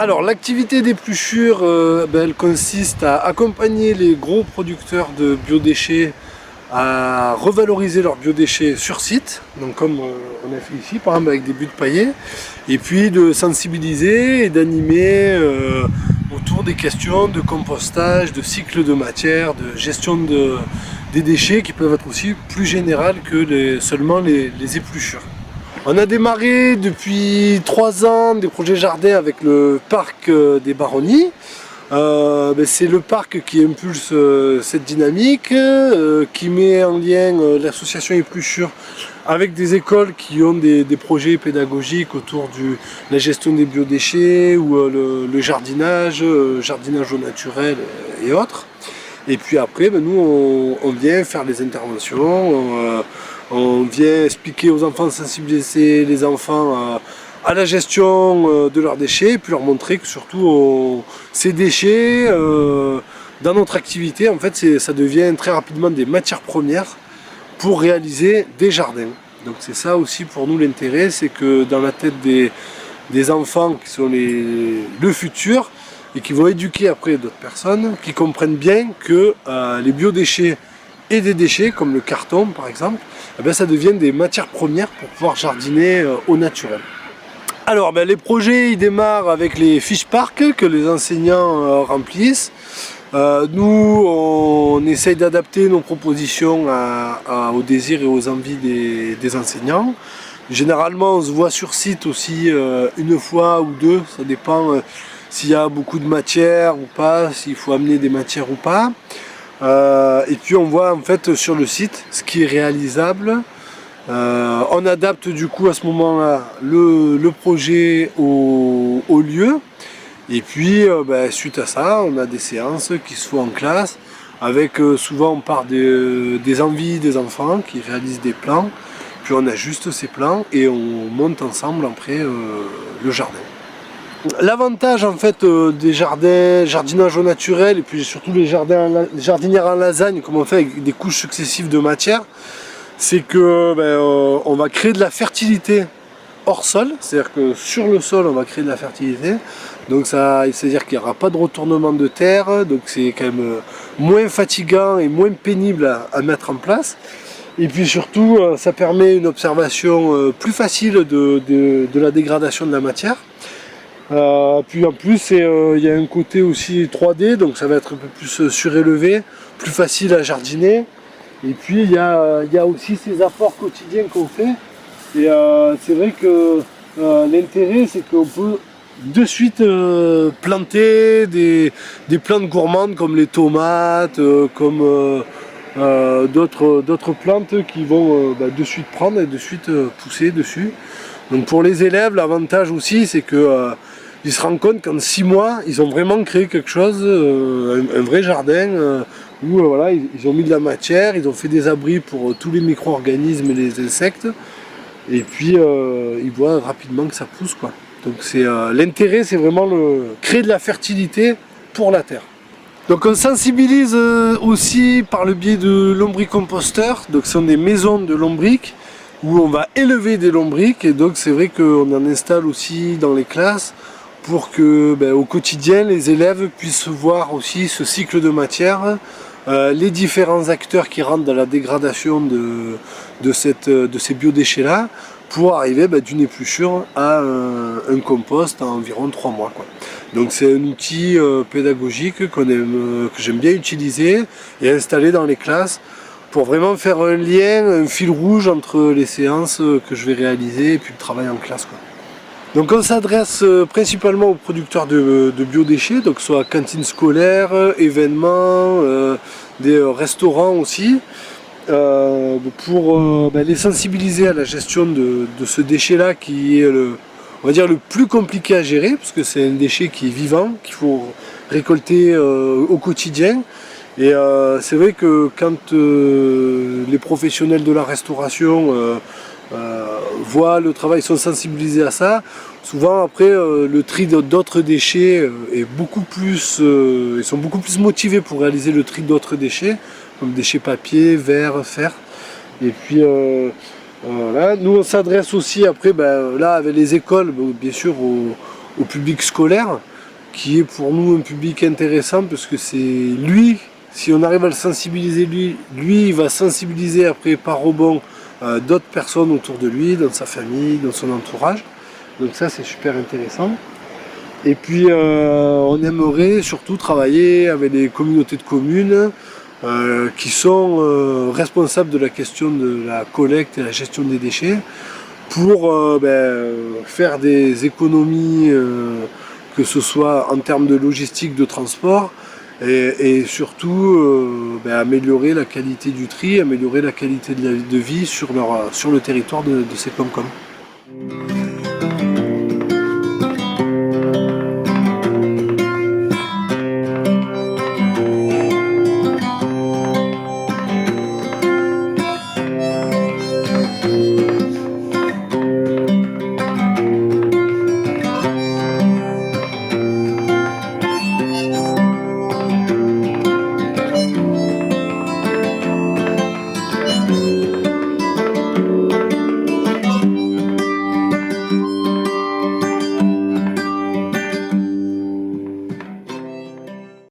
Alors l'activité d'épluchure, elle consiste à accompagner les gros producteurs de biodéchets à revaloriser leurs biodéchets sur site, donc comme on a fait ici par exemple avec des buts paillés, et puis de sensibiliser et d'animer autour des questions de compostage, de cycle de matière, de gestion des déchets qui peuvent être aussi plus générales que seulement les épluchures. On a démarré depuis 3 ans des projets jardins avec le parc des Baronnies. C'est le parc qui impulse cette dynamique, qui met en lien l'association Épluchure avec des écoles qui ont des projets pédagogiques autour de la gestion des biodéchets ou le jardinage, jardinage au naturel et autres. Et puis après, nous on vient faire les interventions, on vient expliquer aux enfants, sensibiliser les enfants à la gestion de leurs déchets, et puis leur montrer que surtout ces déchets, dans notre activité, en fait, ça devient très rapidement des matières premières pour réaliser des jardins. Donc c'est ça aussi pour nous l'intérêt, c'est que dans la tête des enfants qui sont le futur, et qui vont éduquer après d'autres personnes, qui comprennent bien que les biodéchets et des déchets, comme le carton par exemple, ça devient des matières premières pour pouvoir jardiner au naturel. Alors les projets ils démarrent avec les fiches parcs que les enseignants remplissent. Nous on essaye d'adapter nos propositions aux désirs et aux envies des enseignants. Généralement on se voit sur site aussi une fois ou deux, ça dépend s'il y a beaucoup de matière ou pas, s'il faut amener des matières ou pas. Et puis on voit en fait sur le site ce qui est réalisable. On adapte du coup à ce moment-là le projet au lieu. Et puis suite à ça, on a des séances qui se font en classe avec souvent on part des envies des enfants qui réalisent des plans. Puis on ajuste ces plans et on monte ensemble après le jardin. L'avantage en fait des jardins, jardinage au naturel et puis surtout les jardinières en lasagne comme on fait avec des couches successives de matière, c'est que on va créer de la fertilité hors sol, c'est-à-dire que sur le sol on va créer de la fertilité, donc ça, c'est-à-dire qu'il n'y aura pas de retournement de terre, donc c'est quand même moins fatigant et moins pénible à mettre en place. Et puis surtout ça permet une observation plus facile de la dégradation de la matière. Puis en plus il y a un côté aussi 3D, donc ça va être un peu plus surélevé, plus facile à jardiner. Et puis il y a aussi ces apports quotidiens qu'on fait. Et c'est vrai que l'intérêt c'est qu'on peut de suite planter des plantes gourmandes comme les tomates, comme d'autres plantes qui vont de suite prendre et de suite pousser dessus. Donc pour les élèves, l'avantage aussi c'est que ils se rendent compte qu'en 6 mois, ils ont vraiment créé quelque chose, un vrai jardin, où voilà, ils ont mis de la matière, ils ont fait des abris pour tous les micro-organismes et les insectes, et puis ils voient rapidement que ça pousse, quoi. Donc l'intérêt, c'est vraiment créer de la fertilité pour la terre. Donc on sensibilise aussi par le biais de lombricomposteurs, donc ce sont des maisons de lombriques, où on va élever des lombriques, et donc c'est vrai qu'on en installe aussi dans les classes, pour que au quotidien les élèves puissent voir aussi ce cycle de matière, les différents acteurs qui rentrent dans la dégradation de ces biodéchets là, pour arriver d'une épluchure à un compost en environ 3 mois, quoi. Donc c'est un outil pédagogique que j'aime bien utiliser et installer dans les classes pour vraiment faire un lien, un fil rouge entre les séances que je vais réaliser et puis le travail en classe, quoi. Donc on s'adresse principalement aux producteurs de biodéchets, donc soit cantines scolaires, événements, des restaurants aussi, pour les sensibiliser à la gestion de ce déchet-là qui est on va dire le plus compliqué à gérer, parce que c'est un déchet qui est vivant, qu'il faut récolter au quotidien. Et c'est vrai que quand les professionnels de la restauration voient le travail, sont sensibilisés à ça, souvent après le tri d'autres déchets est beaucoup plus, ils sont beaucoup plus motivés pour réaliser le tri d'autres déchets, comme déchets papier, verre, fer. Et puis voilà. Nous on s'adresse aussi après là avec les écoles, bien sûr au public scolaire. qui est pour nous un public intéressant parce que c'est lui, si on arrive à le sensibiliser lui, il va sensibiliser après par rebond d'autres personnes autour de lui, dans sa famille, dans son entourage. Donc ça c'est super intéressant. Et puis on aimerait surtout travailler avec les communautés de communes qui sont responsables de la question de la collecte et la gestion des déchets pour faire des économies, que ce soit en termes de logistique, de transport, et surtout améliorer la qualité du tri, améliorer la qualité de vie sur le territoire de ces Comcom.